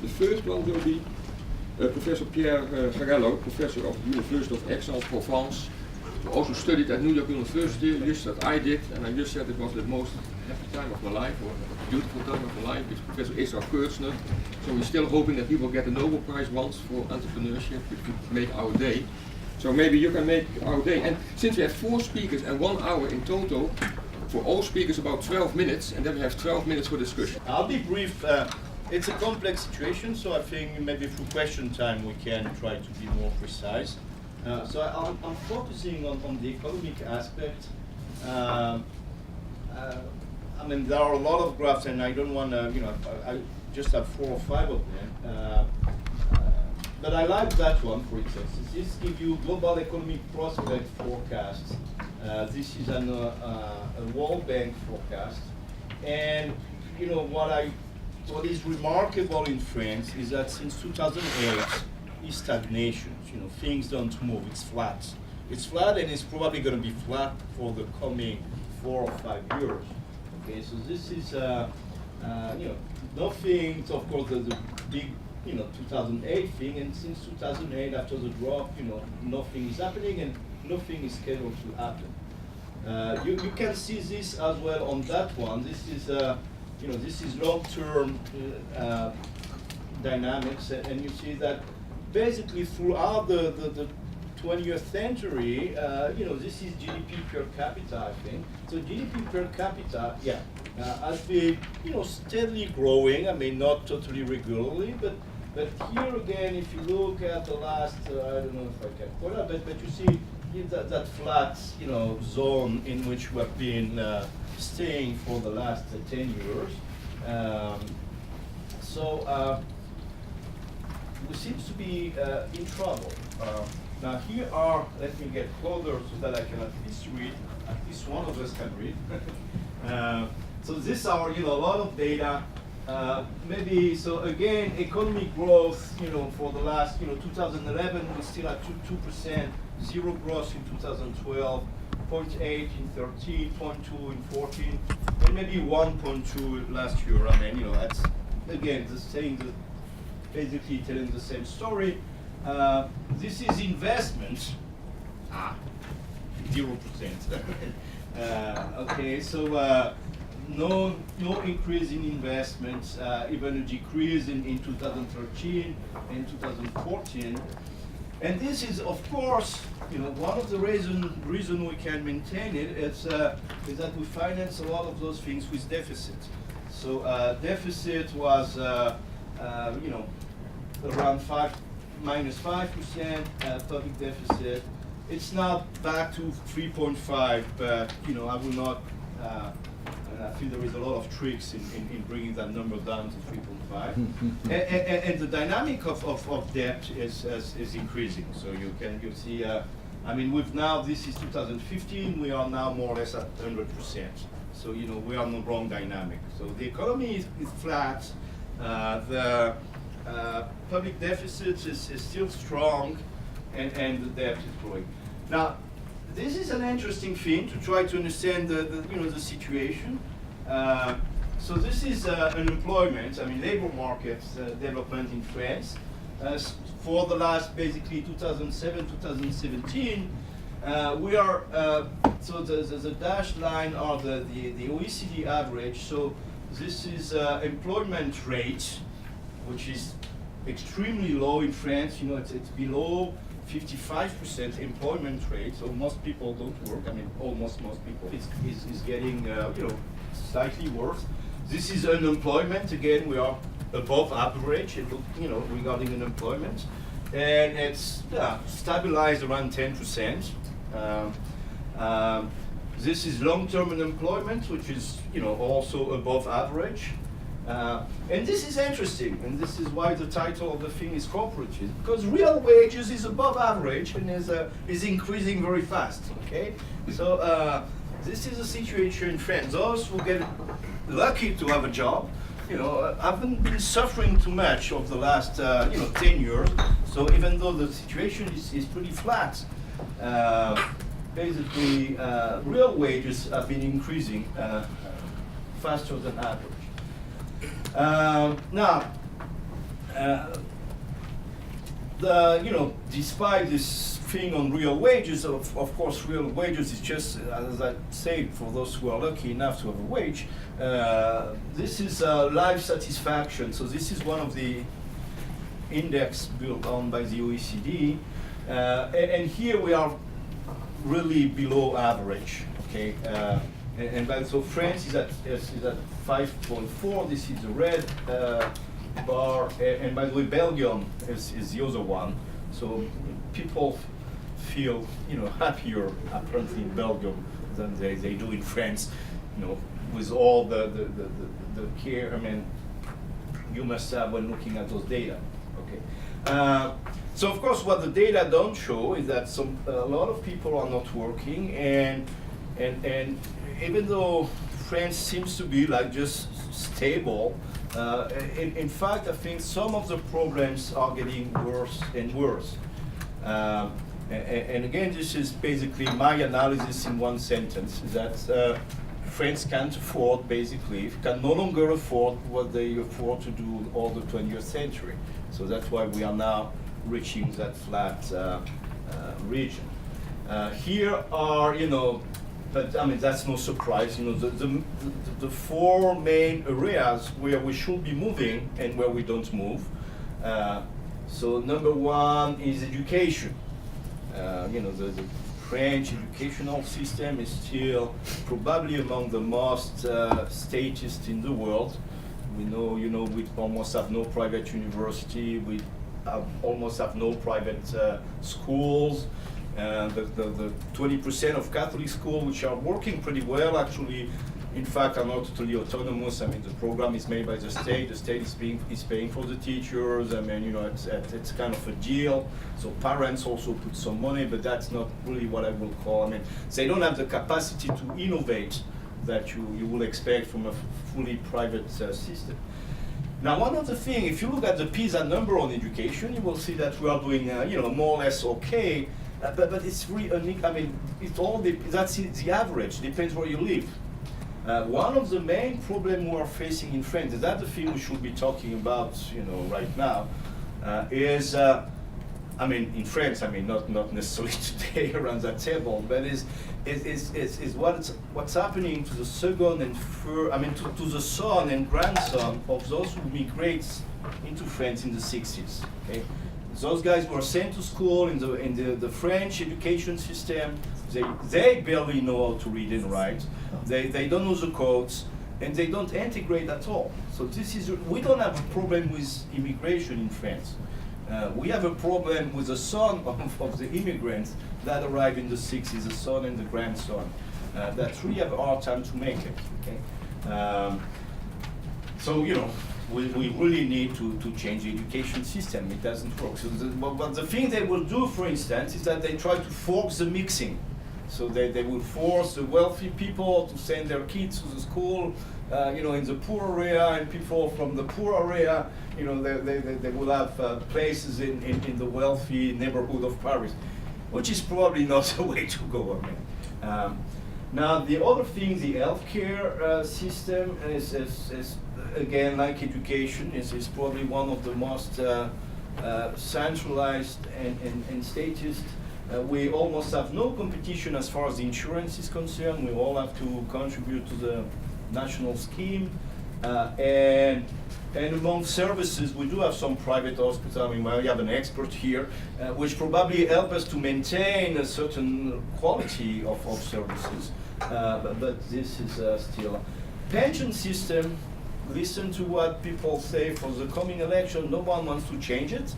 The first one will be Professor Pierre Garello, professor of the University of Aix-en-Provence, who also studied at New York University, just as I did, and I just said it was the most happy time of my life, or beautiful time of my life. It's Professor Israel Kurtzner. So we're still hoping that he will get the Nobel Prize once for entrepreneurship, which would make our day. So maybe you can make our day. And since we have 4 speakers and 1 hour in total, for all speakers about 12 minutes, and then we have 12 minutes for discussion. I'll be brief. It's a complex situation, so I think maybe through question time we can try to be more precise. So I'm focusing on the economic aspect. I mean, there are a lot of graphs, and I don't want to, I just have 4 or 5 of them. But I like that one, for instance. This gives you global economic prospect forecast. This is a World Bank forecast. And what is remarkable in France is that since 2008, is stagnation. Things don't move. It's flat. It's flat, and it's probably going to be flat for the coming 4 or 5 years. Okay, so this is nothing. Of course, the big 2008 thing, and since 2008, after the drop, nothing is happening, and nothing is scheduled to happen. You can see this as well on that one. This is this is long-term dynamics, and you see that basically throughout the 20th century, this is GDP per capita, I think. So GDP per capita, has been, steadily growing. I mean, not totally regularly, but here again, if you look at the last, I don't know if I can put up, but you see that flat, zone in which we have been staying for the last 10 years. We seem to be in trouble. Now here are, let me get closer so that I can at least read, at least one of us can read. So these are, a lot of data. Maybe, so again, economic growth, for the last, 2011, we're still at 2%, 0 growth in 2012, 0.8 in 13, 0.2 in 14, and maybe 1.2 last year. I mean, that's, again, basically telling the same story. This is investment. 0%. Okay, so no increase in investments, even a decrease in 2013 and 2014. And this is, of course, one of the reason we can maintain it is that we finance a lot of those things with deficit. So deficit was, around -5% public deficit. It's now back to 3.5, but I will not. I think there is a lot of tricks in bringing that number down to 3.5. And the dynamic of debt is increasing. So you see. I mean, this is 2015. We are now more or less at 100%. So we are in the wrong dynamic. So the economy is flat. The public deficit is still strong, and the debt is growing. Now, this is an interesting thing to try to understand the situation. So this is unemployment. I mean, labor market development in France for the last basically 2007, 2017. We are so the dashed line are the OECD average. So this is employment rate, which is extremely low in France. It's below 55% employment rate. So most people don't work. I mean, almost most people. It's getting slightly worse. This is unemployment. Again, we are above average. Regarding unemployment, and it's stabilized around 10%. This is long-term unemployment, which is also above average. And this is interesting, and this is why the title of the thing is cooperative, because real wages is above average and is increasing very fast. Okay, so this is a situation in France. Those who get lucky to have a job, haven't been suffering too much over the last 10 years. So even though the situation is pretty flat, basically real wages have been increasing faster than average. Now, Despite this thing on real wages, of course, real wages is just, as I say, for those who are lucky enough to have a wage, this is life satisfaction. So this is one of the index built on by the OECD, and here we are really below average. Okay, so France is at 5.4. This is the red bar, and by the way, Belgium is the other one. So people feel happier apparently in Belgium than they do in France. With all the care, I mean, you must have when looking at those data. Okay. So of course, what the data don't show is that a lot of people are not working, and even though France seems to be like just stable, in fact, I think some of the problems are getting worse and worse. And again, this is basically my analysis in one sentence: that France can't afford, basically, can no longer afford what they afford to do all the 20th century. So that's why we are now reaching that flat region. Here are, but I mean, that's no surprise, the four main areas where we should be moving and where we don't move. So number one is education. The French educational system is still probably among the most statist in the world. We know, we almost have no private university. We almost have no private schools. The 20% of Catholic schools which are working pretty well, actually, in fact, are not totally autonomous. I mean, the program is made by the state. The state is paying for the teachers. I mean, it's kind of a deal. So parents also put some money, but that's not really what I will call. I mean, they don't have the capacity to innovate that you will expect from a fully private system. Now, one other thing, if you look at the PISA number on education, you will see that we are doing, more or less okay. But it's really, I mean, that's the average. Depends where you live. One of the main problems we are facing in France, is that the thing we should be talking about, right now, is, I mean, in France, I mean, not necessarily today around that table, but is what's happening to the second and third, I mean, to the son and grandson of those who migrate into France in the 60s. Okay, those guys were sent to school in the French education system. They barely know how to read and write. They don't know the codes, and they don't integrate at all. So we don't have a problem with immigration in France. We have a problem with the son of the immigrants that arrived in the 60s, the son and the grandson, that really have a hard time to make it. Okay? So, we really need to change the education system. It doesn't work. So but the thing they will do, for instance, is that they try to force the mixing. So they will force the wealthy people to send their kids to the school, in the poor area, and people from the poor area, they will have places in the wealthy neighborhood of Paris, which is probably not the way to go. I mean, now the other thing, the healthcare system is again, like education, is probably one of the most centralized and statist. We almost have no competition as far as the insurance is concerned. We all have to contribute to the national scheme. And among services, we do have some private hospitals. I mean, we have an expert here, which probably help us to maintain a certain quality of services. But this is still. Pension system, listen to what people say for the coming election. No one wants to change it.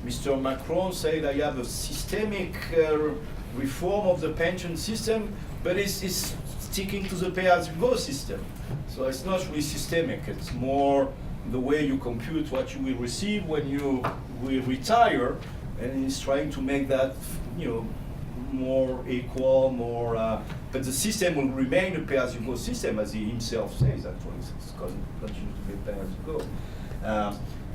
Mr. Macron said I have a systemic reform of the pension system, but it's sticking to the pay-as-you-go system. So it's not really systemic. It's more the way you compute what you will receive when you will retire, and he's trying to make that, more equal, more. But the system will remain a pay-as-you-go system, as he himself says. Actually, it's going to continue to be pay-as-you-go.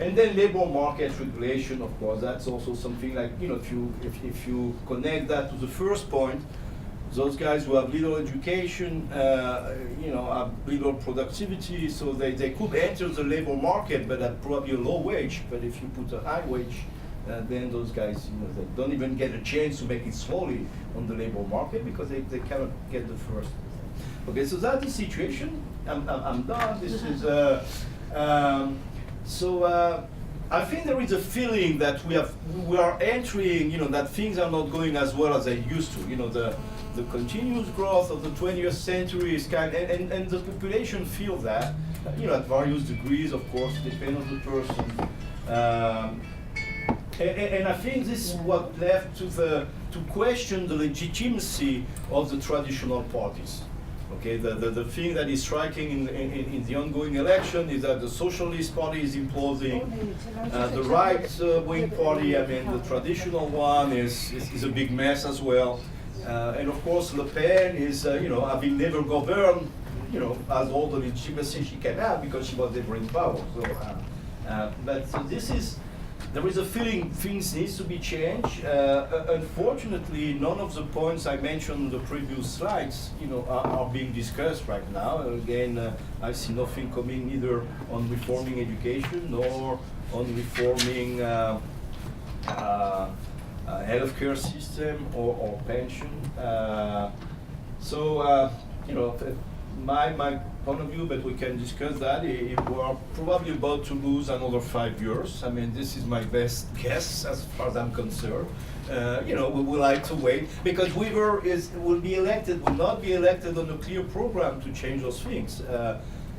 And then labor market regulation, of course, that's also something like, if you connect that to the first point, those guys who have little education, have little productivity, so they could enter the labor market, but at probably a low wage. But if you put a high wage, then those guys, they don't even get a chance to make it slowly on the labor market because they cannot get the first. Okay, so that's the situation. I'm done. This is I think there is a feeling that we are entering, that things are not going as well as they used to. The continuous growth of the 20th century is and the population feel that, at various degrees, of course, depending on the person. And I think this is what led to question the legitimacy of the traditional parties. Okay, the thing that is striking in the ongoing election is that the Socialist Party is imploding. The right-wing party, the traditional one, is a big mess as well. And of course, Le Pen is, having never governed, has all the legitimacy she can have because she was never in power. So there is a feeling things need to be changed. Unfortunately, none of the points I mentioned in the previous slides, are being discussed right now. Again, I see nothing coming either on reforming education nor on reforming healthcare system or pension. My point of view, but we can discuss that. We are probably about to lose another 5 years. This is my best guess as far as I'm concerned. We would like to wait because Weaver will not be elected on a clear program to change those things.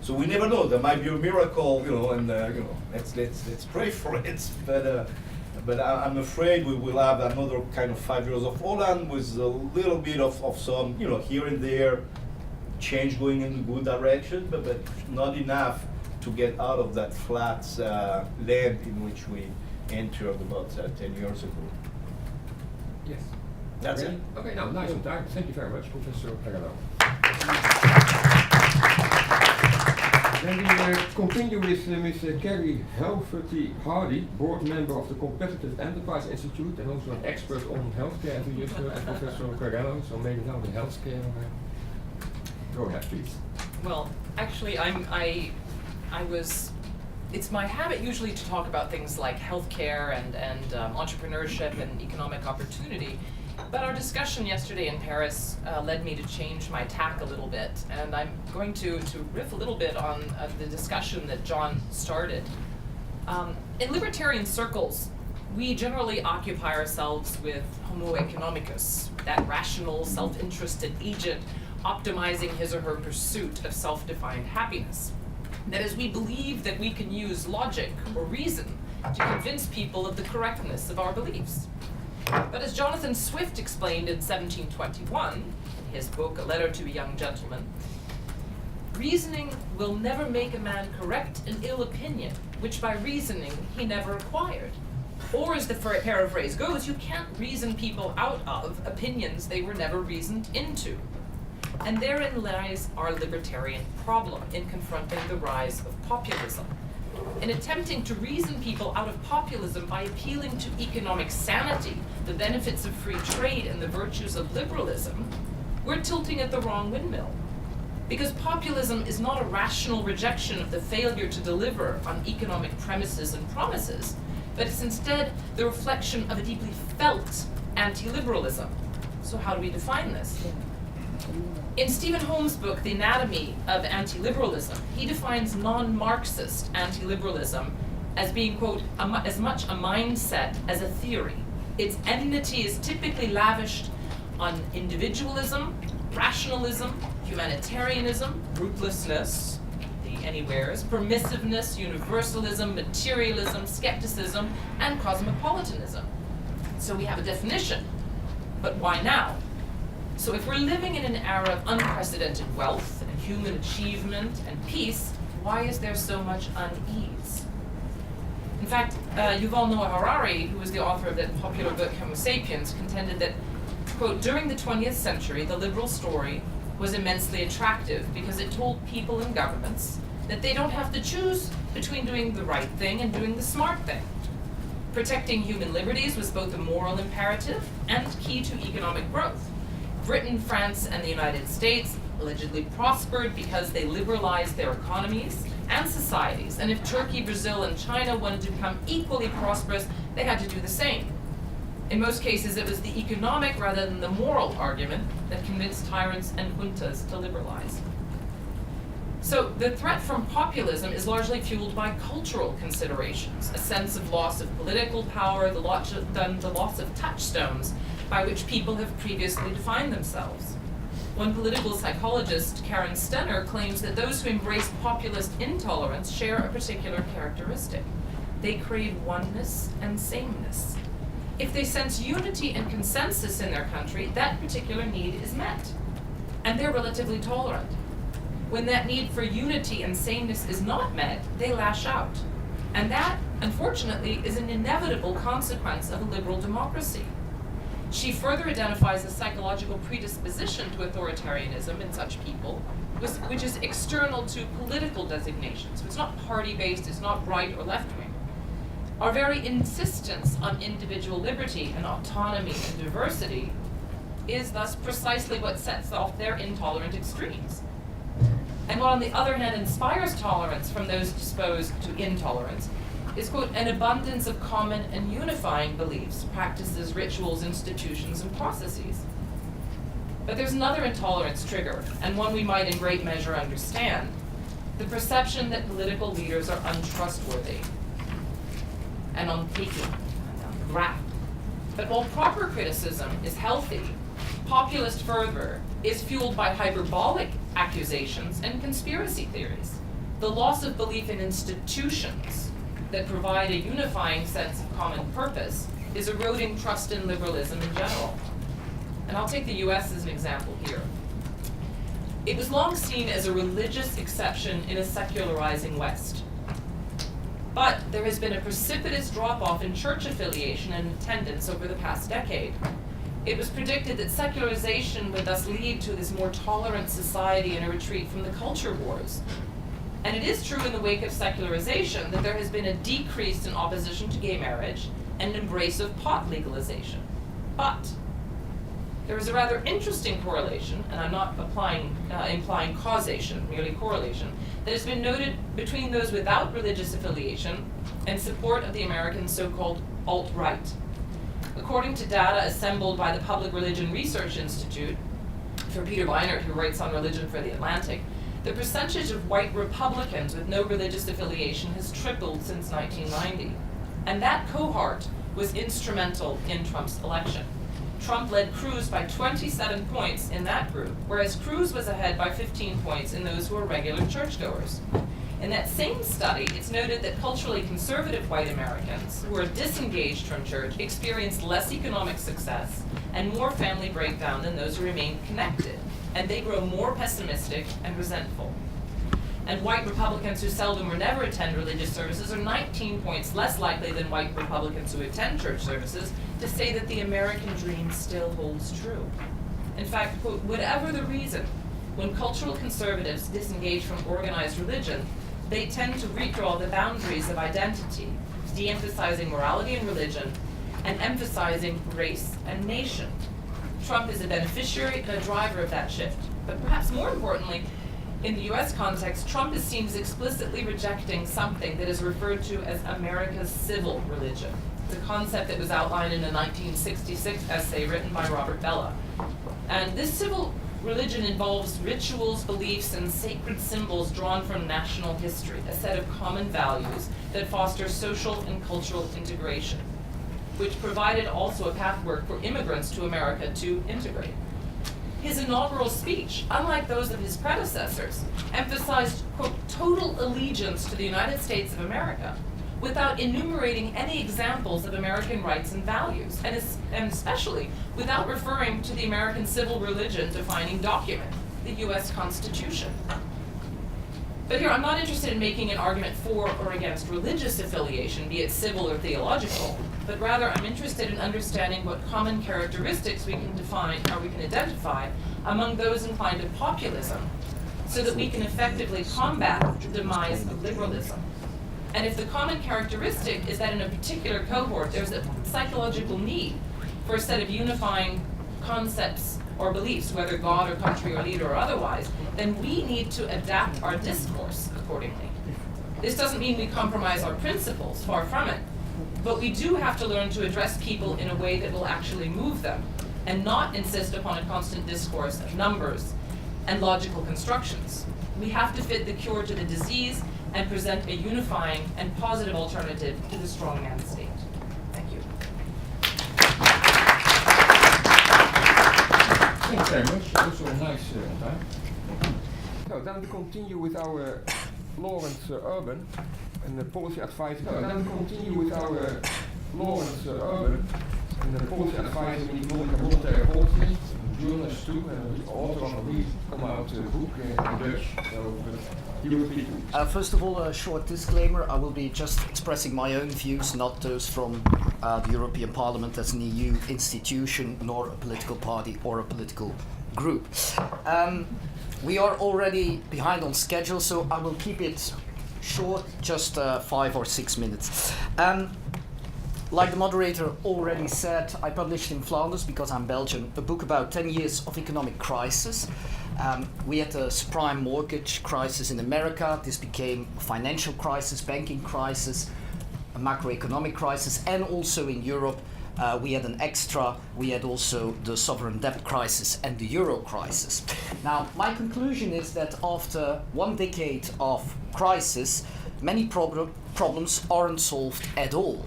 So we never know. There might be a miracle, and let's pray for it. But I'm afraid we will have another kind of 5 years of Holland with a little bit of some, here and there, change going in a good direction, but not enough to get out of that flat land in which we entered about 10 years ago. Yes. That's it. Okay, now nice on time. Thank you very much, Professor Perello. Then we continue with Ms. Carrie Helferty-Hardy, board member of the Competitive Enterprise Institute and also an expert on healthcare, as we just heard from Professor Perello. So maybe now the healthcare. Go ahead, please. Well, actually, it's my habit usually to talk about things like healthcare and entrepreneurship and economic opportunity. But our discussion yesterday in Paris led me to change my tack a little bit. And I'm going to riff a little bit on the discussion that John started. In libertarian circles, we generally occupy ourselves with homo economicus, that rational, self-interested agent optimizing his or her pursuit of self-defined happiness. That is, we believe that we can use logic or reason to convince people of the correctness of our beliefs. But as Jonathan Swift explained in 1721, in his book, A Letter to a Young Gentleman, reasoning will never make a man correct an ill opinion, which by reasoning he never acquired. Or as the paraphrase goes, you can't reason people out of opinions they were never reasoned into. And therein lies our libertarian problem in confronting the rise of populism. In attempting to reason people out of populism by appealing to economic sanity, the benefits of free trade, and the virtues of liberalism, we're tilting at the wrong windmill. Because populism is not a rational rejection of the failure to deliver on economic premises and promises, but it's instead the reflection of a deeply felt anti-liberalism. So how do we define this? In Stephen Holmes' book, The Anatomy of Anti-Liberalism, he defines non-Marxist anti-liberalism as being, quote, as much a mindset as a theory. Its enmity is typically lavished on individualism, rationalism, humanitarianism, ruthlessness, the anywheres, permissiveness, universalism, materialism, skepticism, and cosmopolitanism. So we have a definition, but why now? So if we're living in an era of unprecedented wealth and human achievement and peace, why is there so much unease? In fact, Yuval Noah Harari, who was the author of that popular book Homo Sapiens, contended that, quote, during the 20th century, the liberal story was immensely attractive because it told people and governments that they don't have to choose between doing the right thing and doing the smart thing. Protecting human liberties was both a moral imperative and key to economic growth. Britain, France, and the United States allegedly prospered because they liberalized their economies and societies. And if Turkey, Brazil, and China wanted to become equally prosperous, they had to do the same. In most cases, it was the economic rather than the moral argument that convinced tyrants and juntas to liberalize. So the threat from populism is largely fueled by cultural considerations, a sense of loss of political power, the loss of touchstones by which people have previously defined themselves. One political psychologist, Karen Stenner, claims that those who embrace populist intolerance share a particular characteristic. They crave oneness and sameness. If they sense unity and consensus in their country, that particular need is met, and they're relatively tolerant. When that need for unity and sameness is not met, they lash out. And that, unfortunately, is an inevitable consequence of a liberal democracy. She further identifies a psychological predisposition to authoritarianism in such people, which is external to political designations. So it's not party-based, it's not right or left-wing. Our very insistence on individual liberty and autonomy and diversity is thus precisely what sets off their intolerant extremes. And what, on the other hand, inspires tolerance from those disposed to intolerance is, quote, an abundance of common and unifying beliefs, practices, rituals, institutions, and processes. But there's another intolerance trigger, and one we might in great measure understand: the perception that political leaders are untrustworthy and unthinking and ungraft. But while proper criticism is healthy, populist fervor is fueled by hyperbolic accusations and conspiracy theories. The loss of belief in institutions that provide a unifying sense of common purpose is eroding trust in liberalism in general. And I'll take the US as an example here. It was long seen as a religious exception in a secularizing West. But there has been a precipitous drop-off in church affiliation and attendance over the past decade. It was predicted that secularization would thus lead to this more tolerant society and a retreat from the culture wars. And it is true in the wake of secularization that there has been a decrease in opposition to gay marriage and an embrace of pot legalization. But there is a rather interesting correlation, and I'm not implying causation, merely correlation, that has been noted between those without religious affiliation and support of the American so-called alt-right. According to data assembled by the Public Religion Research Institute for Peter Weinert, who writes on religion for The Atlantic, the percentage of white Republicans with no religious affiliation has tripled since 1990. And that cohort was instrumental in Trump's election. Trump led Cruz by 27 points in that group, whereas Cruz was ahead by 15 points in those who were regular churchgoers. In that same study, it's noted that culturally conservative white Americans who are disengaged from church experienced less economic success and more family breakdown than those who remained connected, and they grow more pessimistic and resentful. And white Republicans who seldom or never attend religious services are 19 points less likely than white Republicans who attend church services to say that the American dream still holds true. In fact, quote, whatever the reason, when cultural conservatives disengage from organized religion, they tend to redraw the boundaries of identity, de-emphasizing morality and religion, and emphasizing race and nation. Trump is a beneficiary and a driver of that shift. But perhaps more importantly, in the US context, Trump is seen as explicitly rejecting something that is referred to as America's civil religion. It's a concept that was outlined in a 1966 essay written by Robert Bellah. And this civil religion involves rituals, beliefs, and sacred symbols drawn from national history, a set of common values that foster social and cultural integration, which provided also a pathwork for immigrants to America to integrate. His inaugural speech, unlike those of his predecessors, emphasized, quote, total allegiance to the United States of America, without enumerating any examples of American rights and values, and especially without referring to the American civil religion defining document, the US Constitution. But here, I'm not interested in making an argument for or against religious affiliation, be it civil or theological, but rather I'm interested in understanding what common characteristics we can define or we can identify among those inclined to populism, so that we can effectively combat the demise of liberalism. And if the common characteristic is that in a particular cohort there's a psychological need for a set of unifying concepts or beliefs, whether God or country or leader or otherwise, then we need to adapt our discourse accordingly. This doesn't mean we compromise our principles, far from it, but we do have to learn to address people in a way that will actually move them, and not insist upon a constant discourse of numbers and logical constructions. We have to fit the cure to the disease and present a unifying and positive alternative to the strongman state. Thank you. Thank you very much. Also a nice time. So then we continue with our Lawrence Urban and the policy advisor. So then we continue with our Lawrence Urban and the policy advisor in economic and monetary policy, journalist too, and the author of a really come out book in Dutch. So he will speak. First of all, a short disclaimer. I will be just expressing my own views, not those from the European Parliament as an EU institution, nor a political party or a political group. We are already behind on schedule, so I will keep it short, just 5 or 6 minutes. Like the moderator already said, I published in Flanders, because I'm Belgian, a book about 10 years of economic crisis. We had a subprime mortgage crisis in America. This became a financial crisis, banking crisis, a macroeconomic crisis, and also in Europe we had an extra. We had also the sovereign debt crisis and the euro crisis. Now, my conclusion is that after 1 decade of crisis, many problems aren't solved at all.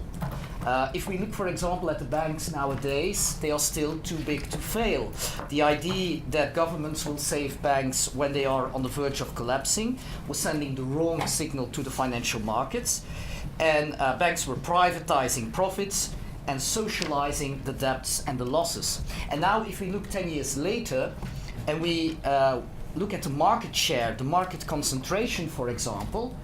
If we look, for example, at the banks nowadays, they are still too big to fail. The idea that governments will save banks when they are on the verge of collapsing was sending the wrong signal to the financial markets. And banks were privatizing profits and socializing the debts and the losses. And now if we look 10 years later and we look at the market share, the market concentration, for example,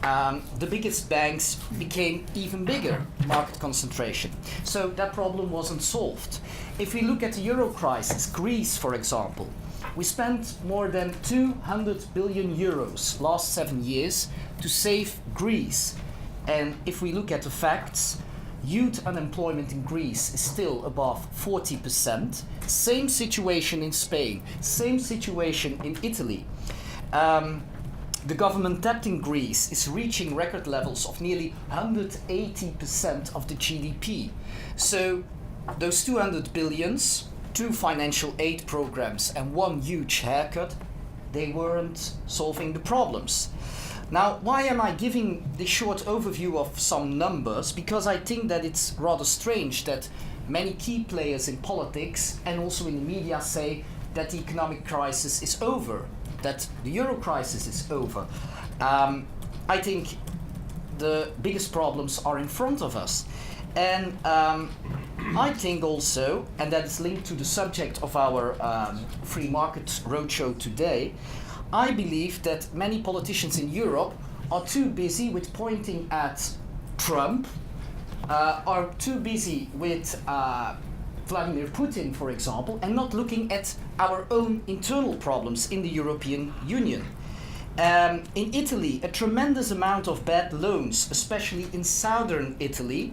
the biggest banks became even bigger market concentration. So that problem wasn't solved. If we look at the euro crisis, Greece, for example, we spent more than 200 billion euros last 7 years to save Greece. And if we look at the facts, youth unemployment in Greece is still above 40%. Same situation in Spain, same situation in Italy. The government debt in Greece is reaching record levels of nearly 180% of the GDP. So those 200 billions, 2 financial aid programs and 1 huge haircut, they weren't solving the problems. Now, why am I giving this short overview of some numbers? Because I think that it's rather strange that many key players in politics and also in the media say that the economic crisis is over, that the euro crisis is over. I think the biggest problems are in front of us. And I think also, and that is linked to the subject of our free market roadshow today, I believe that many politicians in Europe are too busy with pointing at Trump, are too busy with Vladimir Putin, for example, and not looking at our own internal problems in the European Union. In Italy, a tremendous amount of bad loans, especially in southern Italy,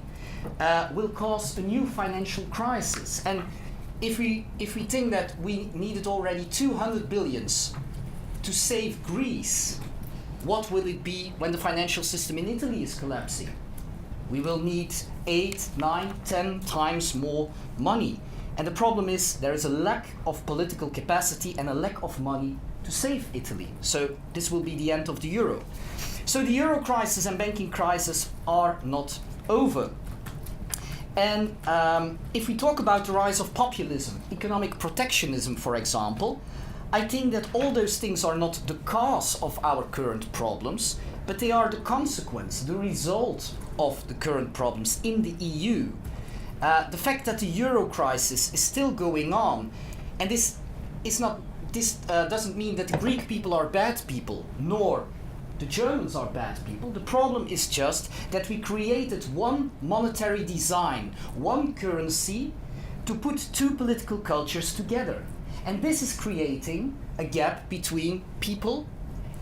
will cause a new financial crisis. And if we think that we needed already 200 billions to save Greece, what will it be when the financial system in Italy is collapsing? We will need 8, 9, 10 times more money. And the problem is there is a lack of political capacity and a lack of money to save Italy. So this will be the end of the euro. So the euro crisis and banking crisis are not over. And if we talk about the rise of populism, economic protectionism, for example, I think that all those things are not the cause of our current problems, but they are the consequence, the result of the current problems in the EU. The fact that the euro crisis is still going on, and this doesn't mean that the Greek people are bad people, nor the Germans are bad people. The problem is just that we created one monetary design, one currency, to put 2 political cultures together. And this is creating a gap between people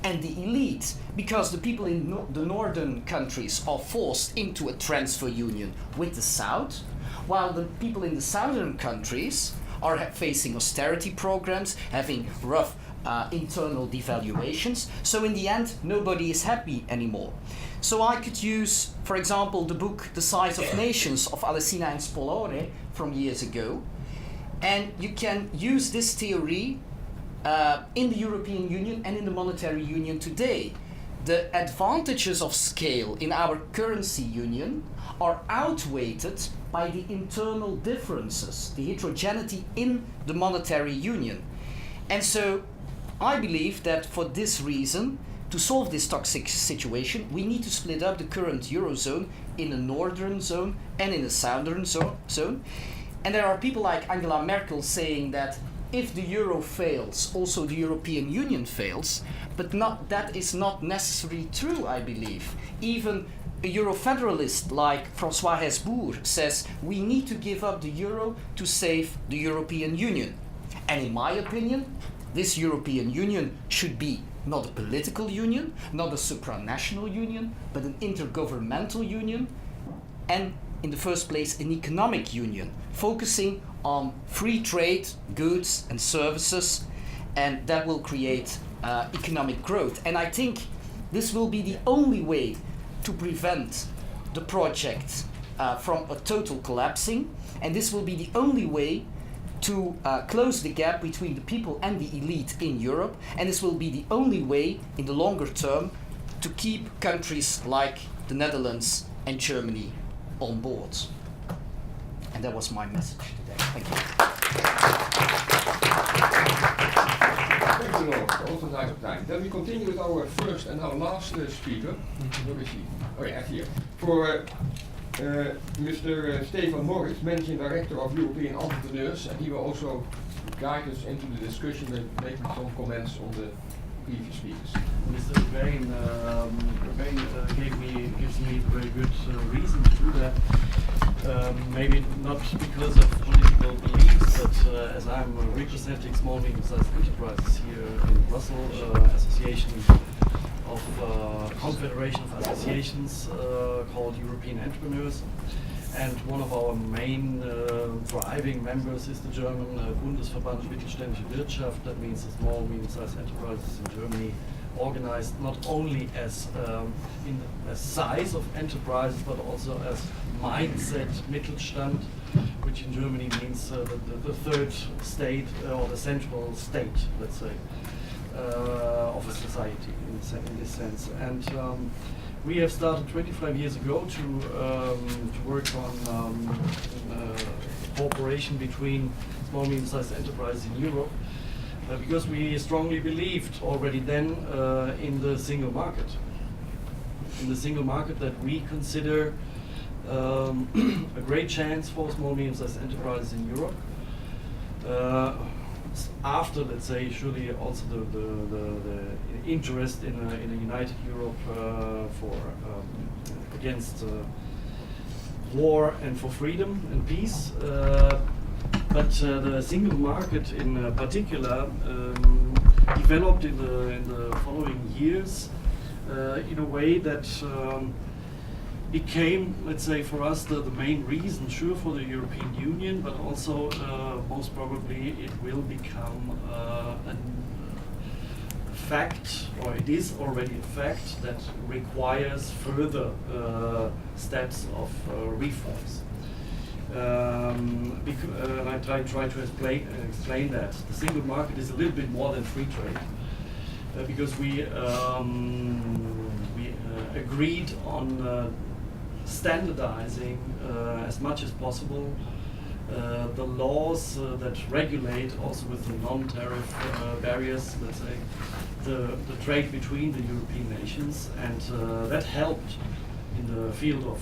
and the elite, because the people in the northern countries are forced into a transfer union with the south, while the people in the southern countries are facing austerity programs, having rough internal devaluations. So in the end, nobody is happy anymore. So I could use, for example, the book The Size of Nations of Alessina and Spolore from years ago. And you can use this theory in the European Union and in the monetary union today. The advantages of scale in our currency union are outweighed by the internal differences, the heterogeneity in the monetary union. And so I believe that for this reason, to solve this toxic situation, we need to split up the current Eurozone in a northern zone and in a southern zone. And there are people like Angela Merkel saying that if the euro fails, also the European Union fails, but that is not necessarily true, I believe. Even a Euro-federalist like François Hesbourg says we need to give up the euro to save the European Union. And in my opinion, this European Union should be not a political union, not a supranational union, but an intergovernmental union, and in the first place an economic union, focusing on free trade, goods and services, and that will create economic growth. And I think this will be the only way to prevent the project from a total collapsing, and this will be the only way to close the gap between the people and the elite in Europe, and this will be the only way in the longer term to keep countries like the Netherlands and Germany on board. And that was my message today. Thank you. Thanks a lot. Also nice of time. Then we continue with our first and our last speaker. Where is he? Oh yeah, here. For Mr. Stefan Morris, Managing Director of European Entrepreneurs, and he will also guide us into the discussion and make some comments on the previous speakers. Mr. Rebane gives me very good reason to do that. Maybe not because of political beliefs, but as I'm representing small and medium-sized enterprises here in Brussels, Association of Confederation of Associations called European Entrepreneurs, and one of our main driving members is the German Bundesverband Mittelständische Wirtschaft. That means the small and medium-sized enterprises in Germany, organized not only as in a size of enterprises, but also as mindset Mittelstand, which in Germany means the third state or the central state, let's say, of a society in this sense. And we have started 25 years ago to work on cooperation between small and medium-sized enterprises in Europe, because we strongly believed already then in the single market. In the single market that we consider a great chance for small and medium-sized enterprises in Europe. After, let's say, surely also the interest in a united Europe for against war and for freedom and peace. But the single market in particular developed in the following years in a way that became, let's say, for us the main reason, sure, for the European Union, but also most probably it will become a fact, or it is already a fact, that requires further steps of reforms. I try to explain that. The single market is a little bit more than free trade, because we agreed on standardizing as much as possible the laws that regulate, also with the non-tariff barriers, let's say, the trade between the European nations, and that helped in the field of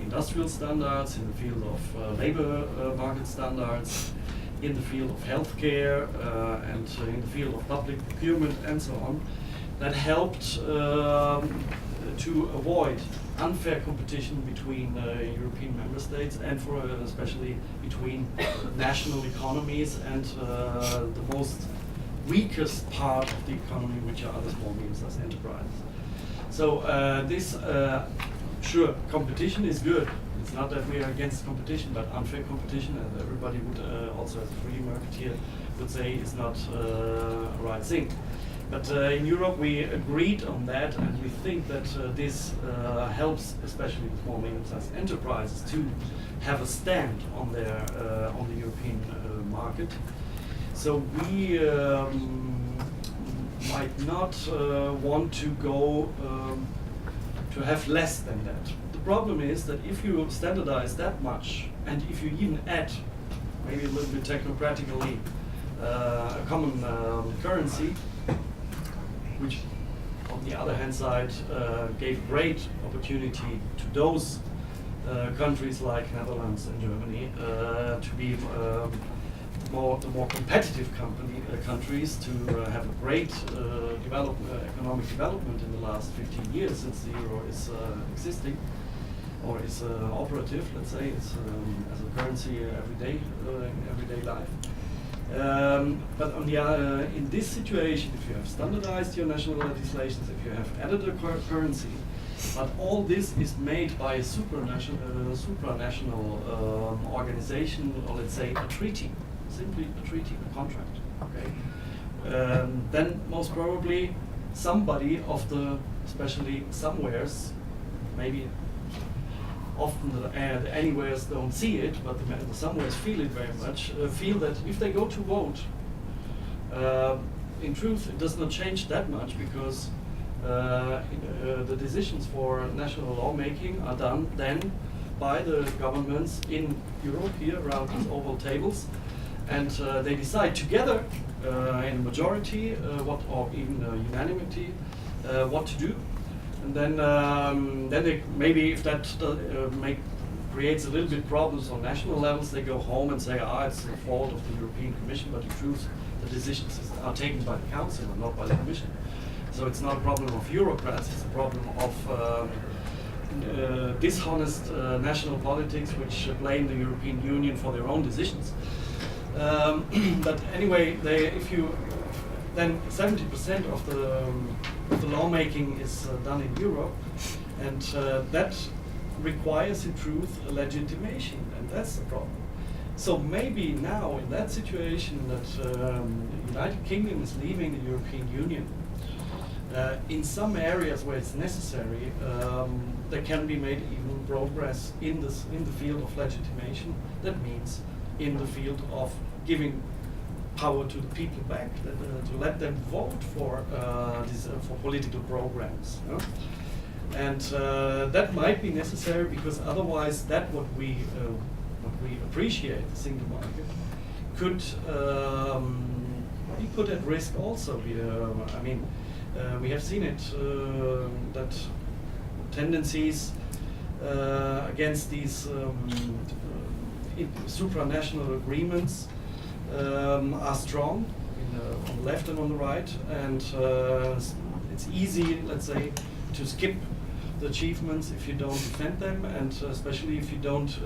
industrial standards, in the field of labor market standards, in the field of healthcare, and in the field of public procurement and so on. That helped to avoid unfair competition between European member states, and for especially between national economies and the most weakest part of the economy, which are the small and medium-sized enterprises. So this, sure, competition is good. It's not that we are against competition, but unfair competition, and everybody would also, as a free marketeer, would say is not a right thing. But in Europe we agreed on that, and we think that this helps, especially the small medium-sized enterprises, to have a stand on their on the European market. So we might not want to go to have less than that. The problem is that if you standardize that much, and if you even add, maybe a little bit technocratically, a common currency, which on the other hand side gave great opportunity to those countries like Netherlands and Germany to be the more competitive countries, to have a great economic development in the last 15 years since the euro is existing, or is operative, let's say, it's as a currency in everyday life. But on the in this situation, if you have standardized your national legislations, if you have added a currency, but all this is made by a supranational organization, or let's say a treaty, simply a treaty, a contract. Okay, then most probably somebody of the, especially somewheres, maybe often the anywheres don't see it, but the somewheres feel it very much, feel that if they go to vote, in truth it does not change that much, because the decisions for national lawmaking are done then by the governments in Europe here around these oval tables, and they decide together in a majority or even unanimity what to do. And then they, maybe if that creates a little bit problems on national levels, they go home and say, it's the fault of the European Commission, but in truth, the decisions are taken by the Council and not by the Commission. So it's not a problem of Eurocrats, it's a problem of dishonest national politics which blame the European Union for their own decisions. But anyway, then 70% of the lawmaking is done in Europe, and that requires in truth a legitimation, and that's the problem. So maybe now in that situation that the United Kingdom is leaving the European Union, in some areas where it's necessary, there can be made even progress in the field of legitimation. That means in the field of giving power to the people back, to let them vote for political programs. You know? And that might be necessary, because otherwise what we appreciate, the single market, could be put at risk also. We have seen it, that tendencies against these supranational agreements are strong on the left and on the right, and it's easy, let's say, to skip the achievements if you don't defend them, and especially if you don't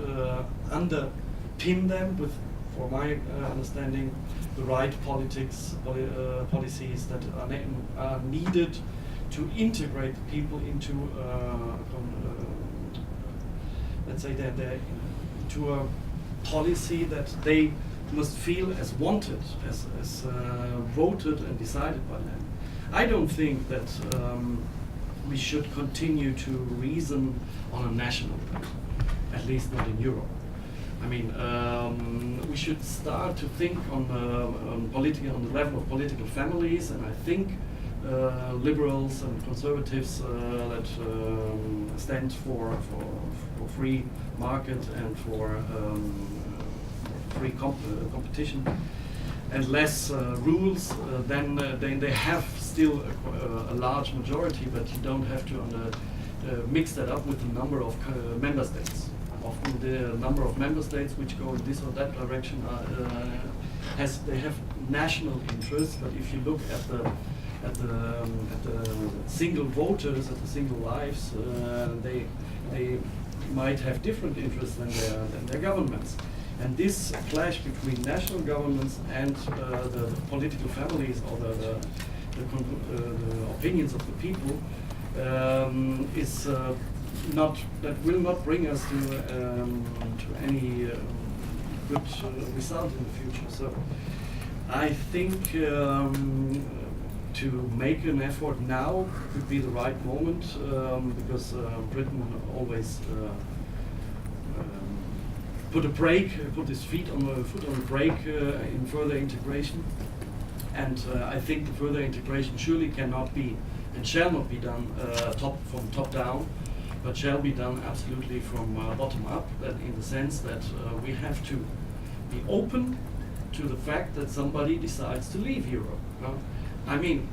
underpin them with, for my understanding, the right policies that are needed to integrate the people into, let's say, into a policy that they must feel as wanted, as voted and decided by them. I don't think that we should continue to reason on a national level, at least not in Europe. We should start to think on the level of political families, and I think liberals and conservatives that stand for free market and for free competition and less rules, then they have still a large majority, but you don't have to mix that up with the number of member states. Often the number of member states which go in this or that direction they have national interests, but if you look at the single voters, at the single lives, they might have different interests than their governments. And this clash between national governments and the political families, or the opinions of the people, is will not bring us to any good result in the future. So I think to make an effort now would be the right moment, because Britain always put his foot on the brake in further integration, and I think the further integration surely cannot be and shall not be done from top down, but shall be done absolutely from bottom up. That in the sense that we have to be open to the fact that somebody decides to leave Europe. I mean,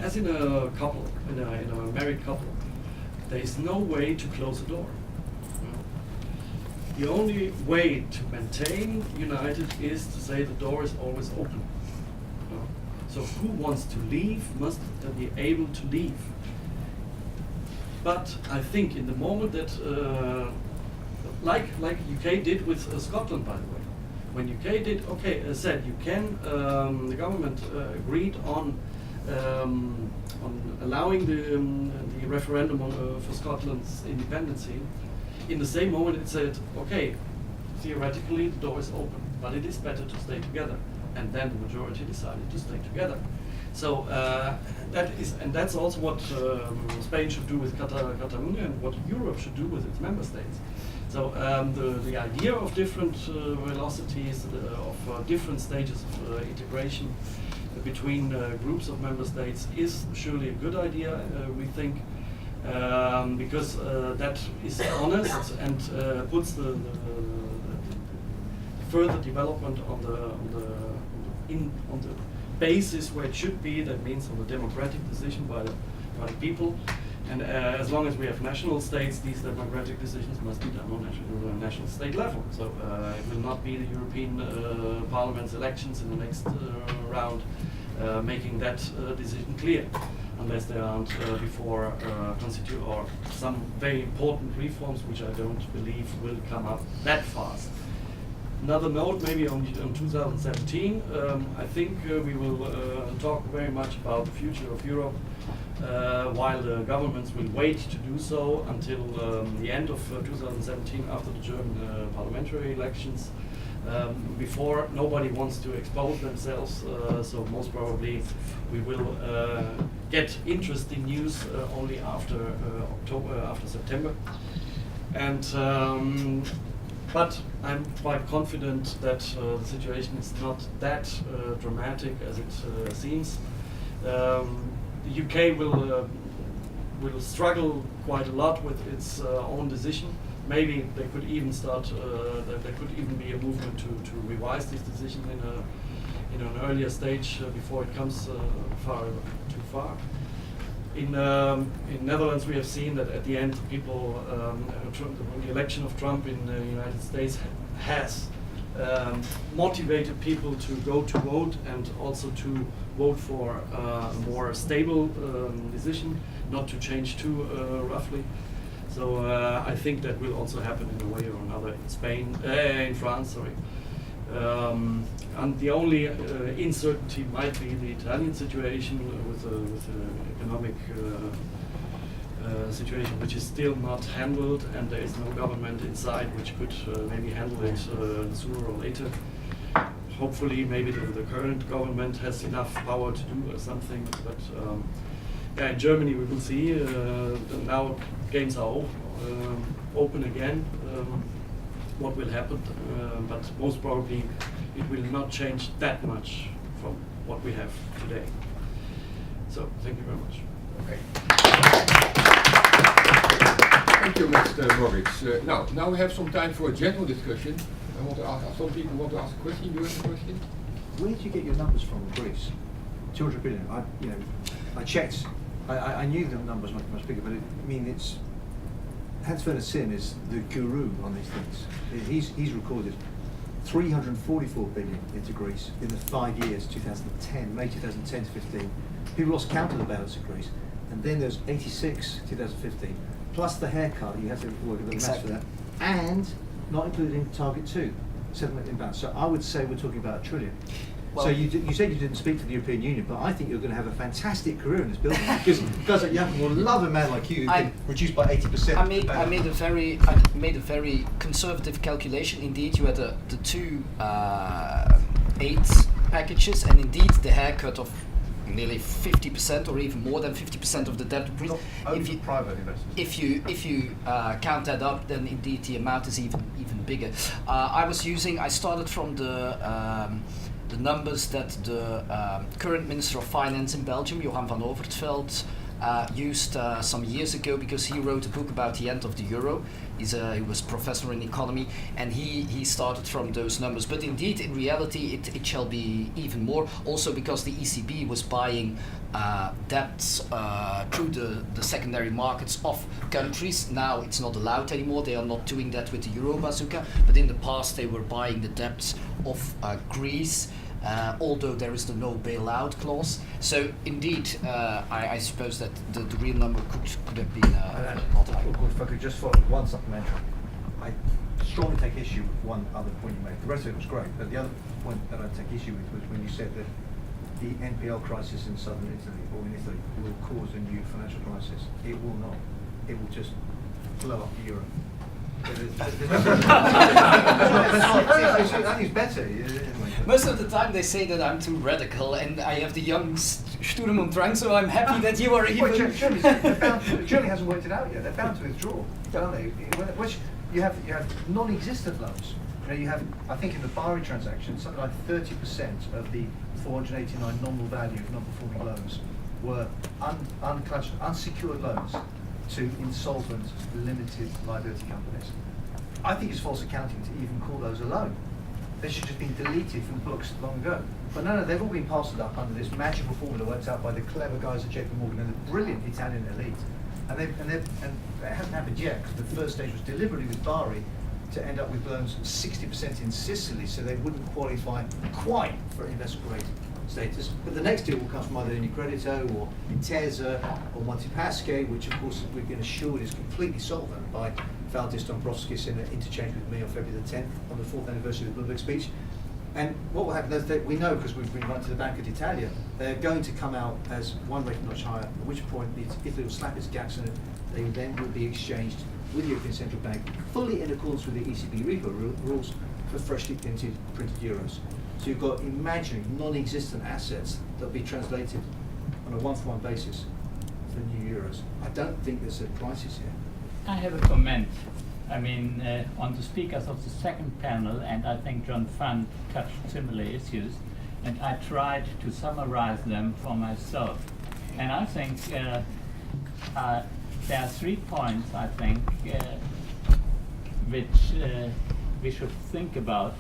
as in a couple, in a married couple, there is no way to close a door. The only way to maintain united is to say the door is always open. So who wants to leave must be able to leave. But I think in the moment that, like UK did with Scotland, by the way, when UK did, said you can, the government agreed on allowing the referendum for Scotland's independence. In the same moment it said, okay, theoretically the door is open, but it is better to stay together. And then the majority decided to stay together. So that's also what Spain should do with Catalonia, and what Europe should do with its member states. So the idea of different velocities, of different stages of integration between groups of member states is surely a good idea, we think, because that is honest and puts the further development on the basis where it should be. That means on the democratic decision by the people. And as long as we have national states, these democratic decisions must be done on national state level. So it will not be the European Parliament's elections in the next round making that decision clear, unless there aren't before constitute or some very important reforms, which I don't believe will come up that fast. Another note, maybe on 2017, I think we will talk very much about the future of Europe, while the governments will wait to do so until the end of 2017, after the German parliamentary elections. Before, nobody wants to expose themselves, so most probably we will get interesting news only after September. And but I'm quite confident that the situation is not that dramatic as it seems. The UK will struggle quite a lot with its own decision. Maybe they could even start. There could even be a movement to revise this decision in an earlier stage before it comes too far. In Netherlands, we have seen that at the end, people, the election of Trump in the United States has motivated people to go to vote and also to vote for a more stable decision, not to change too roughly. So I think that will also happen in a way or another in France. Sorry. And the only uncertainty might be the Italian situation with the economic situation, which is still not handled, and there is no government inside which could maybe handle it sooner or later. Hopefully, maybe the current government has enough power to do something. But yeah, in Germany we will see. Now games are open again. What will happen? But most probably it will not change that much from what we have today. So thank you very much. Okay. Thank you, Mr. Moritz. Now we have some time for a general discussion. I want to ask, some people want to ask a question. You have a question? Where did you get your numbers from, Greece? 200 billion. I checked. I knew the numbers much bigger, but it's Hans-Werner Sim is the guru on these things. He's recorded 344 billion into Greece in the 5 years, 2010, May 2010 to 15. People lost count of the balance of Greece, and then there's 86, 2015, plus the haircut. You have to work with the maths for that, and not including target 2, 7 million balance. So I would say we're talking about $1 trillion. Well- so you said you didn't speak to the European Union, but I think you're going to have a fantastic career in this building because guys like Japan will love a man like you who can reduce by 80%. I made a very conservative calculation. Indeed, you had the two 8 packages, and indeed the haircut of nearly 50% or even more than 50% of the debt. Only private investors. If you count that up, then indeed the amount is even bigger. I started from the numbers that the current Minister of Finance in Belgium, Johan van Overtveld, used some years ago, because he wrote a book about the end of the euro. He was professor in economy, and he started from those numbers. But indeed, in reality, it shall be even more. Also because the ECB was buying debts through the secondary markets of countries. Now it's not allowed anymore. They are not doing that with the euro bazooka. But in the past, they were buying the debts of Greece. Although there is the no bailout clause. So indeed, I suppose that the real number could have been a lot higher. If I could just follow one supplementary. I strongly take issue with one other point you made. The rest of it was great, but the other point that I take issue with was when you said that the NPL crisis in southern Italy or in Italy will cause a new financial crisis. It will not. It will just blow up the euro. I think it's better. Most of the time they say that I'm too radical and I have the young Sturm und Drang, so I'm happy that you are even... Germany hasn't worked it out yet. They're bound to withdraw, aren't they? Which you have non-existent loans. You have, I think in the Bari transaction, something like 30% of the 489 nominal value of non-performing loans were unclutched, unsecured loans to insolvent limited liability companies. I think it's false accounting to even call those a loan. They should have been deleted from the books long ago. But no, they've all been parcelled up under this magical formula worked out by the clever guys at JP Morgan and the brilliant Italian elite. And it hasn't happened yet, because the first stage was deliberately with Bari to end up with loans 60% in Sicily, so they wouldn't qualify quite for investment grade status. But the next deal will come from either Unicredito or Intesa or Montepaschi, which of course we've been assured is completely solvent by Valdis Dombrovskis in an interchange with me on February the 10th on the 4th anniversary of the Bloomberg speech. And what will happen is that we know, because we've been right to the Banca d'Italia, they're going to come out as one rate notch higher, at which point Italy will slap its gaps in it. They then will be exchanged with the European Central Bank, fully in accordance with the ECB repo rules for freshly printed euros. So you've got imaginary, non-existent assets that will be translated on a one-for-one basis for new euros. I don't think there's a crisis here. I have a comment. I mean, on the speakers of the second panel, and I think John Fund touched similar issues, and I tried to summarize them for myself. And I think there are 3 points, I think, which we should think about.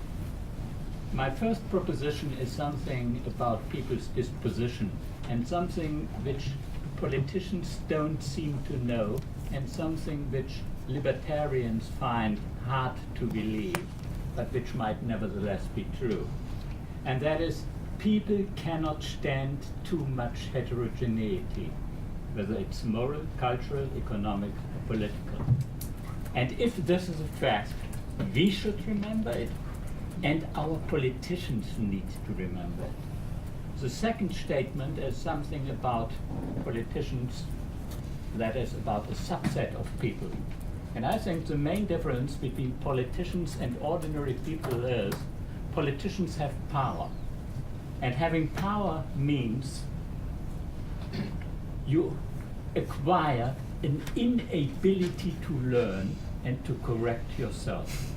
My first proposition is something about people's disposition, and something which politicians don't seem to know, and something which libertarians find hard to believe, but which might nevertheless be true. And that is, people cannot stand too much heterogeneity, whether it's moral, cultural, economic, or political. And if this is a fact, we should remember it, and our politicians need to remember it. The second statement is something about politicians, that is about a subset of people. And I think the main difference between politicians and ordinary people is politicians have power. And having power means you acquire an inability to learn and to correct yourself.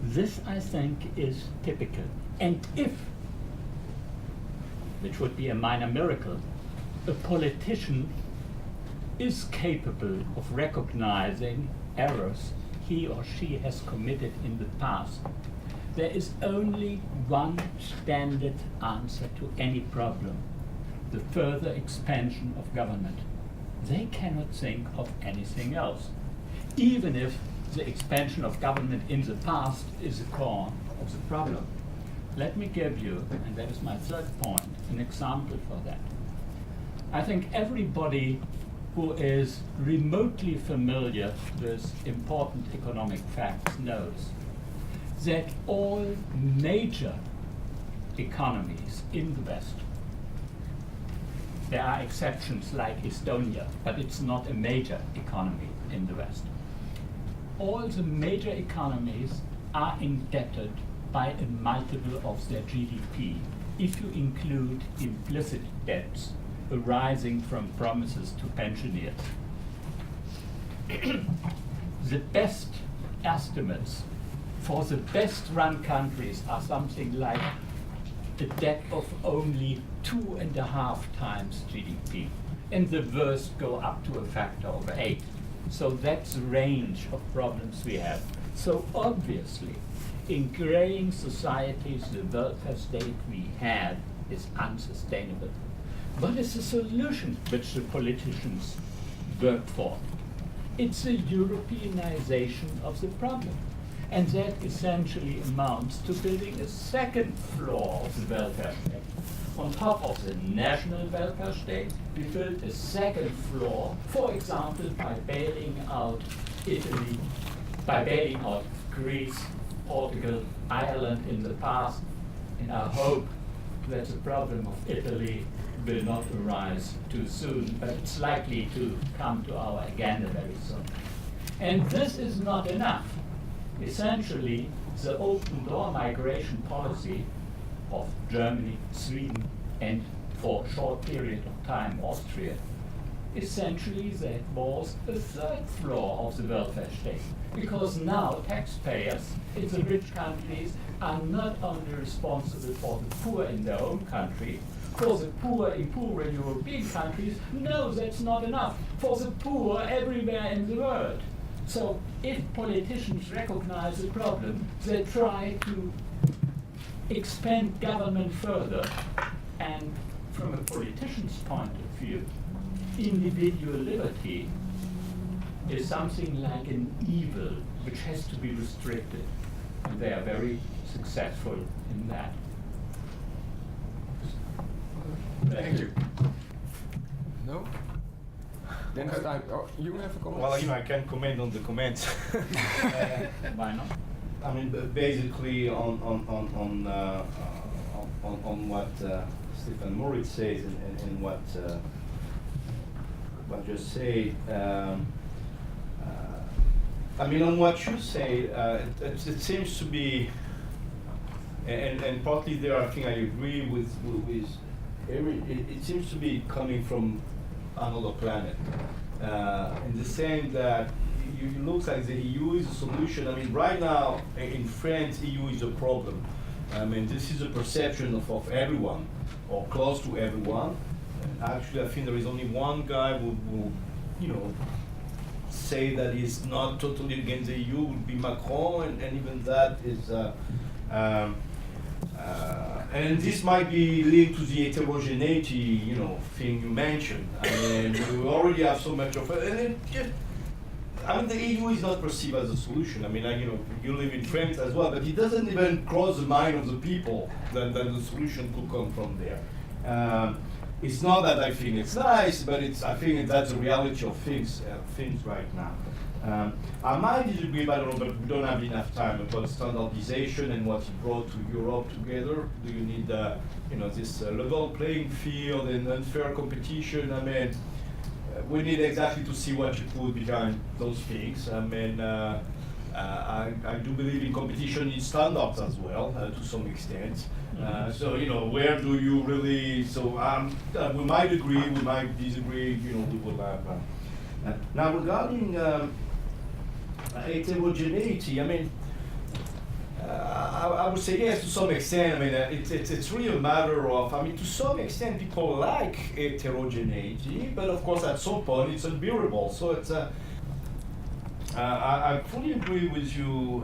This, I think, is typical. And if, which would be a minor miracle, a politician is capable of recognizing errors he or she has committed in the past, there is only one standard answer to any problem: the further expansion of government. They cannot think of anything else, even if the expansion of government in the past is the core of the problem. Let me give you, and that is my third point, an example for that. I think everybody who is remotely familiar with important economic facts knows that all major economies in the West. There are exceptions like Estonia, but it's not a major economy in the West. All the major economies are indebted by a multiple of their GDP, if you include implicit debts arising from promises to pensioners. The best estimates for the best run countries are something like a debt of only 2.5 times GDP, and the worst go up to a factor of 8. So that's the range of problems we have. So obviously, in graying societies, the welfare state we have is unsustainable. What is the solution which the politicians work for? It's a Europeanization of the problem. And that essentially amounts to building a second floor of the welfare state. On top of the national welfare state, we build a second floor, for example, by bailing out Italy, by bailing out Greece, Portugal, Ireland in the past, in our hope that the problem of Italy will not arise too soon, but it's likely to come to our agenda very soon. And this is not enough. Essentially, the open door migration policy of Germany, Sweden, and for a short period of time, Austria, essentially that was a third floor of the welfare state. Because now taxpayers in the rich countries are not only responsible for the poor in their own country, for the poor in poorer European countries. No, that's not enough. For the poor everywhere in the world. So if politicians recognize the problem, they try to expand government further. And from a politician's point of view, individual liberty is something like an evil which has to be restricted. And they are very successful in that. Thank you. No? Then it's time. Oh, you have a comment? Well, I can comment on the comments. Why not? I mean, basically on what Stefan Moritz says and what just said. I mean, on what you say, it seems to be, and partly there, I think I agree with it seems to be coming from another planet. In the sense that it looks like the EU is a solution. I mean, right now in France, EU is a problem. I mean, this is a perception of everyone, or close to everyone. And actually, I think there is only one guy who say that he's not totally against the EU, would be Macron, and even that is. And this might be linked to the heterogeneity, thing you mentioned. I mean, we already have so much of it, and it just, I mean, the EU is not perceived as a solution. I mean, you live in France as well, but it doesn't even cross the mind of the people that the solution could come from there. It's not that I think it's nice, but I think that's the reality of things right now. I might disagree, but I don't know, but we don't have enough time about standardization and what it brought to Europe together. Do you need, this level playing field and unfair competition? I mean, we need exactly to see what you put behind those things. I mean, I do believe in competition in standards as well, to some extent. So, where do you really, we might agree, we might disagree, we will have. Now, regarding heterogeneity, I mean, I would say yes to some extent. I mean, it's really a matter of, to some extent people like heterogeneity, but of course at some point it's unbearable. So it's, I fully agree with you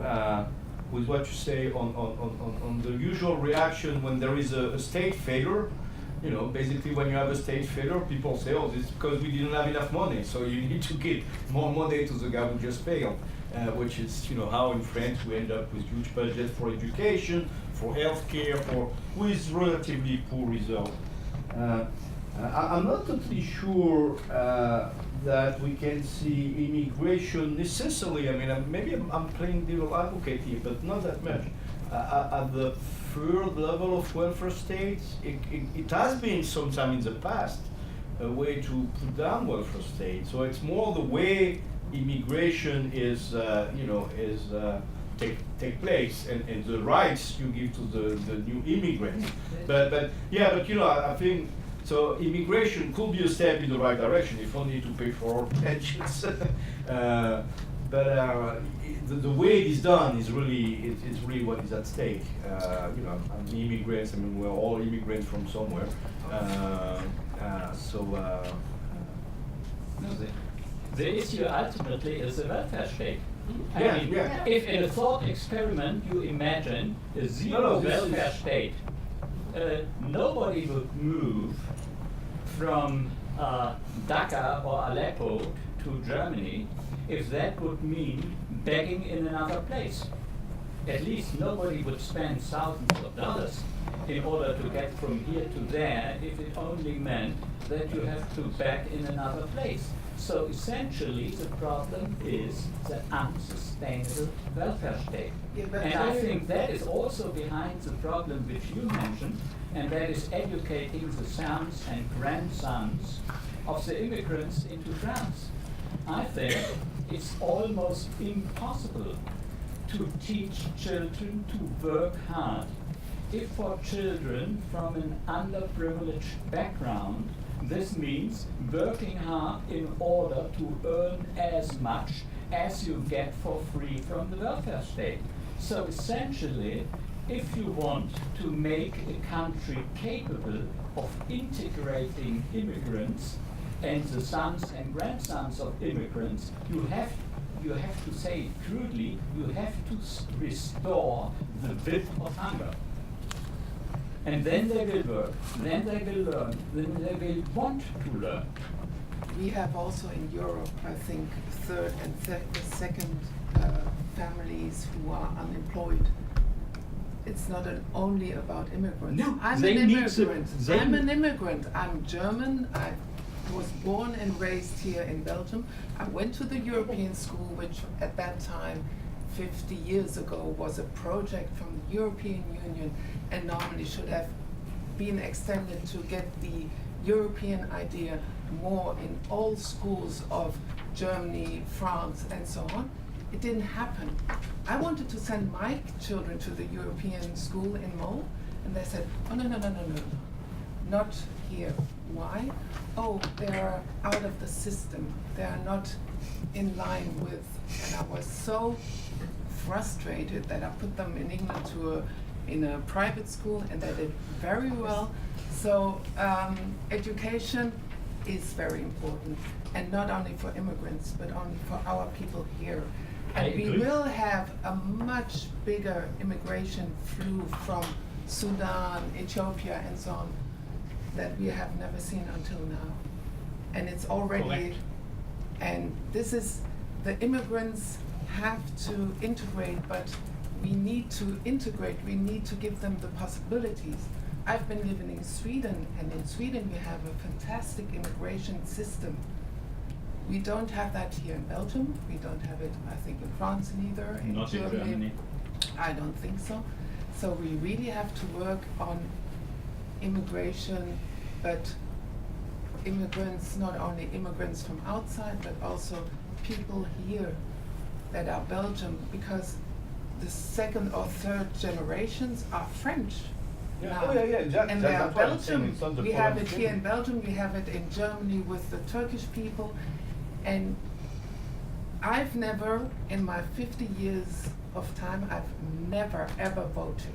with what you say on the usual reaction when there is a state failure. Basically when you have a state failure, people say, oh, this is because we didn't have enough money, so you need to give more money to the guy who just failed. Which is, how in France we end up with huge budgets for education, for healthcare, with relatively poor results. I'm not totally sure that we can see immigration necessarily. I mean, maybe I'm playing devil advocate here, but not that much. at the third level of welfare states, it has been sometime in the past a way to put down welfare state. So it's more the way immigration is, take place and the rights you give to the new immigrants. But I think so. Immigration could be a step in the right direction if only to pay for pensions. The way it is done is really it's really what is at stake. I'm immigrants. I mean, we're all immigrants from somewhere. The issue ultimately is the welfare state. I Yeah, mean, yeah. if in a thought experiment you imagine a zero welfare state, nobody would move from Dhaka or Aleppo to Germany if that would mean begging in another place. At least nobody would spend thousands of dollars in order to get from here to there if it only meant that you have to beg in another place. So essentially the problem is the unsustainable welfare state. Yeah, but And I think that is also behind the problem which you mentioned, and that is educating the sons and grandsons of the immigrants into France. I think it's almost impossible to teach children to work hard if for children from an underprivileged background this means working hard in order to earn as much as you get for free from the welfare state. So essentially, if you want to make a country capable of integrating immigrants and the sons and grandsons of immigrants, you have to say it crudely, you have to restore the bit of hunger. And then they will work, then they will learn, then they will want to learn. We have also in Europe, I think, third and second families who are unemployed. It's not only about immigrants. No, I'm they an need immigrant. to- I'm an immigrant. I'm German. I was born and raised here in Belgium. I went to the European school, which at that time, 50 years ago, was a project from the European Union and normally should have been extended to get the European idea more in all schools of Germany, France, and so on. It didn't happen. I wanted to send my children to the European school in Mol, and they said, oh, no, not here. Why? Oh, they're out of the system. They are not in line with, and I was so frustrated that I put them in England in a private school, and they did very well. So education is very important, and not only for immigrants, but only for our people here. I And we agree. will have a much bigger immigration flow from Sudan, Ethiopia, and so on that we have never seen until now. And it's already, Correct. and this is, the immigrants have to integrate, but we need to integrate, we need to give them the possibilities. I've been living in Sweden, and in Sweden we have a fantastic immigration system. We don't have that here in Belgium, we don't have it, I think, in France neither, in Not in Germany. I don't think so. So we really have to work on immigration, but immigrants, not only immigrants from outside, but also people here that are Belgian, because the second or third generations are French now. Oh, yeah, exactly. And they are That's what I'm saying. Belgian. It's not the We have it problem. here in Belgium, we have it in Germany with the Turkish people. And I've never, in my 50 years of time, I've never ever voted.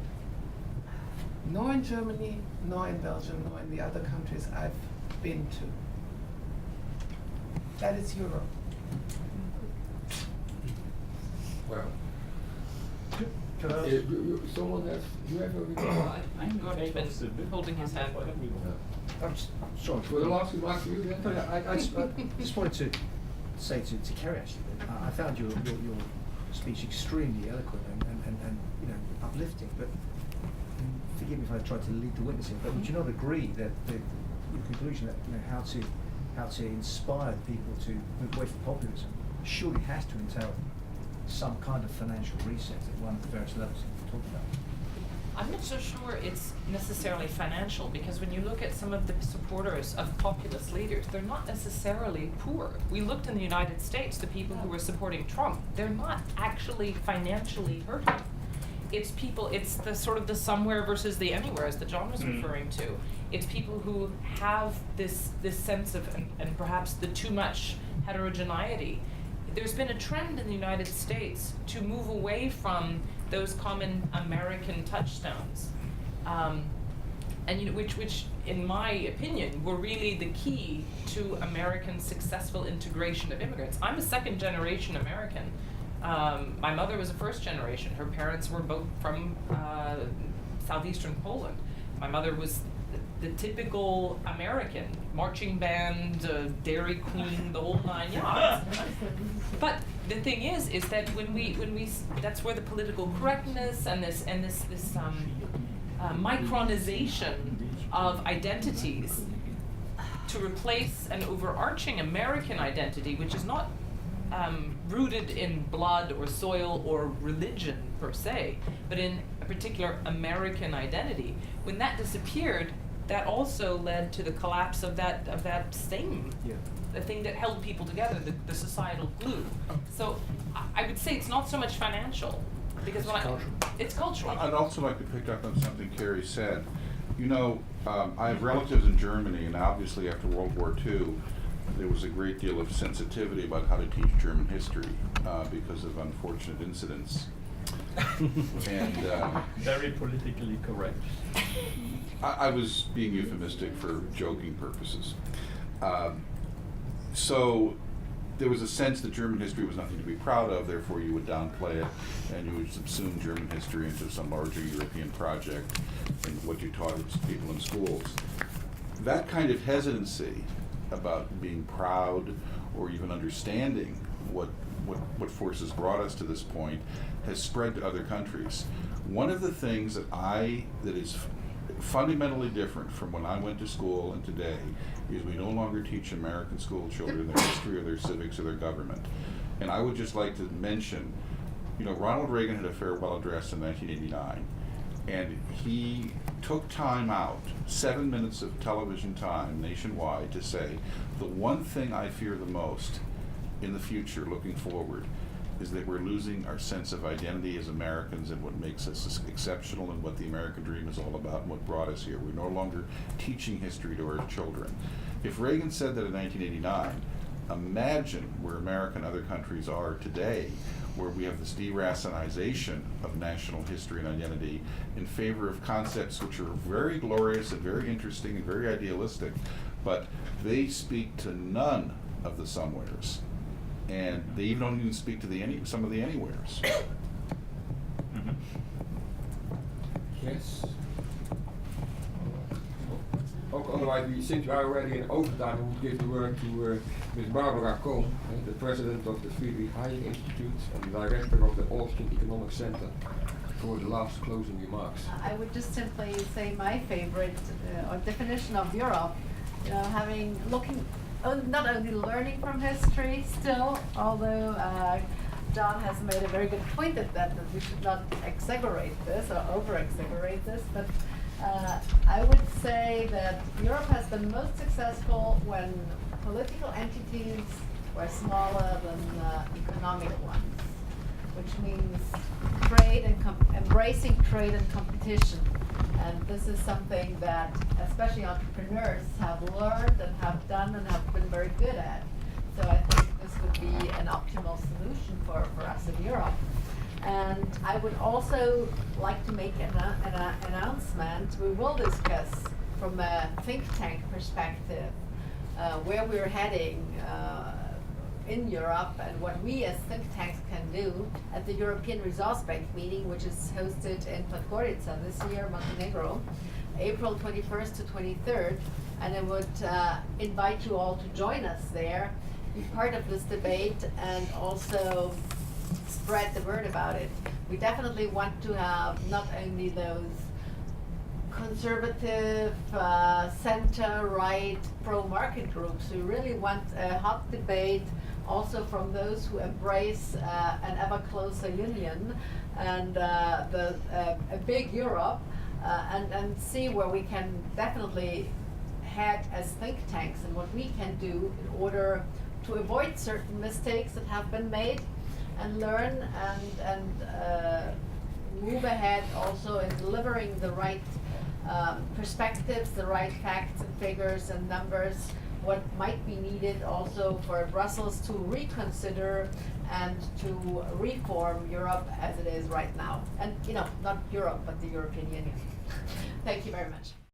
Nor in Germany, nor in Belgium, nor in the other countries I've been to. That is Europe. Well, Can I ask- someone has, you have a reply? I'm Go ahead, Ben. Holding his hand. I'm just, sorry. For the last remark for you then? No, I just wanted to say to Kerry actually, I found your speech extremely eloquent and uplifting. But forgive me if I tried to lead the witness here. But would you not agree that your conclusion that how to inspire people to move away from populism surely has to entail some kind of financial reset at one of the various levels that we talked about? I'm not so sure it's necessarily financial, because when you look at some of the supporters of populist leaders, they're not necessarily poor. We looked in the United States, the people who were supporting Trump, they're not actually financially hurting. It's people, it's the sort of the somewhere versus the anywhere, as the John was referring to. It's people who have this sense of, and perhaps the too much heterogeneity. There's been a trend in the United States to move away from those common American touchstones, and you know, which, in my opinion, were really the key to American successful integration of immigrants. I'm a second generation American. My mother was a first generation. Her parents were both from southeastern Poland. My mother was the typical American, marching band, Dairy Queen, the whole 9 yards. But the thing is that when we that's where the political correctness and this micronization of identities to replace an overarching American identity, which is not rooted in blood or soil or religion per se, but in a particular American identity. When that disappeared, that also led to the collapse of that same, the thing that held people together, the societal glue. So I would say it's not so much financial, because it's cultural. I'd also like to pick up on something Carrie said. You know, I have relatives in Germany, and obviously after World War II, there was a great deal of sensitivity about how to teach German history because of unfortunate incidents. And very politically correct. I was being euphemistic for joking purposes. So there was a sense that German history was nothing to be proud of, therefore you would downplay it and you would subsume German history into some larger European project and what you taught people in schools. That kind of hesitancy about being proud or even understanding what forces brought us to this point has spread to other countries. One of the things that is fundamentally different from when I went to school and today is we no longer teach American school children their history or their civics or their government. And I would just like to mention, you know, Ronald Reagan had a farewell address in 1989, and he took time out, 7 minutes of television time nationwide, to say, the one thing I fear the most in the future, looking forward, is that we're losing our sense of identity as Americans and what makes us exceptional and what the American dream is all about and what brought us here. We're no longer teaching history to our children. If Reagan said that in 1989, imagine where America and other countries are today, where we have this deracinization of national history and identity in favor of concepts which are very glorious and very interesting and very idealistic, but they speak to none of the somewheres. And they even don't even speak to some of the anywheres. Yes. Otherwise, since we are already in overtime, we will give the word to Ms. Barbara Kohn, the president of the Friedrich Hayek Institute and director of the Austrian Economic Center, for the last closing remarks. I would just simply say my favorite or definition of Europe, you know, not only learning from history still, although John has made a very good point that we should not exaggerate this or over-exaggerate this, but I would say that Europe has been most successful when political entities were smaller than economic ones, which means embracing trade and competition. And this is something that especially entrepreneurs have learned and have done and have been very good at. So I think this would be an optimal solution for us in Europe. And I would also like to make an announcement. We will discuss from a think tank perspective where we're heading in Europe and what we as think tanks can do at the European Resource Bank meeting, which is hosted in Podgorica this year, Montenegro, April 21st to 23rd. And I would invite you all to join us there, be part of this debate, and also spread the word about it. We definitely want to have not only those conservative, center-right, pro-market groups. We really want a hot debate also from those who embrace an ever closer union and a big Europe, and see where we can definitely head as think tanks and what we can do in order to avoid certain mistakes that have been made, and learn and move ahead also in delivering the right perspectives, the right facts and figures and numbers, what might be needed also for Brussels to reconsider and to reform Europe as it is right now. And, you know, not Europe, but the European Union. Thank you very much.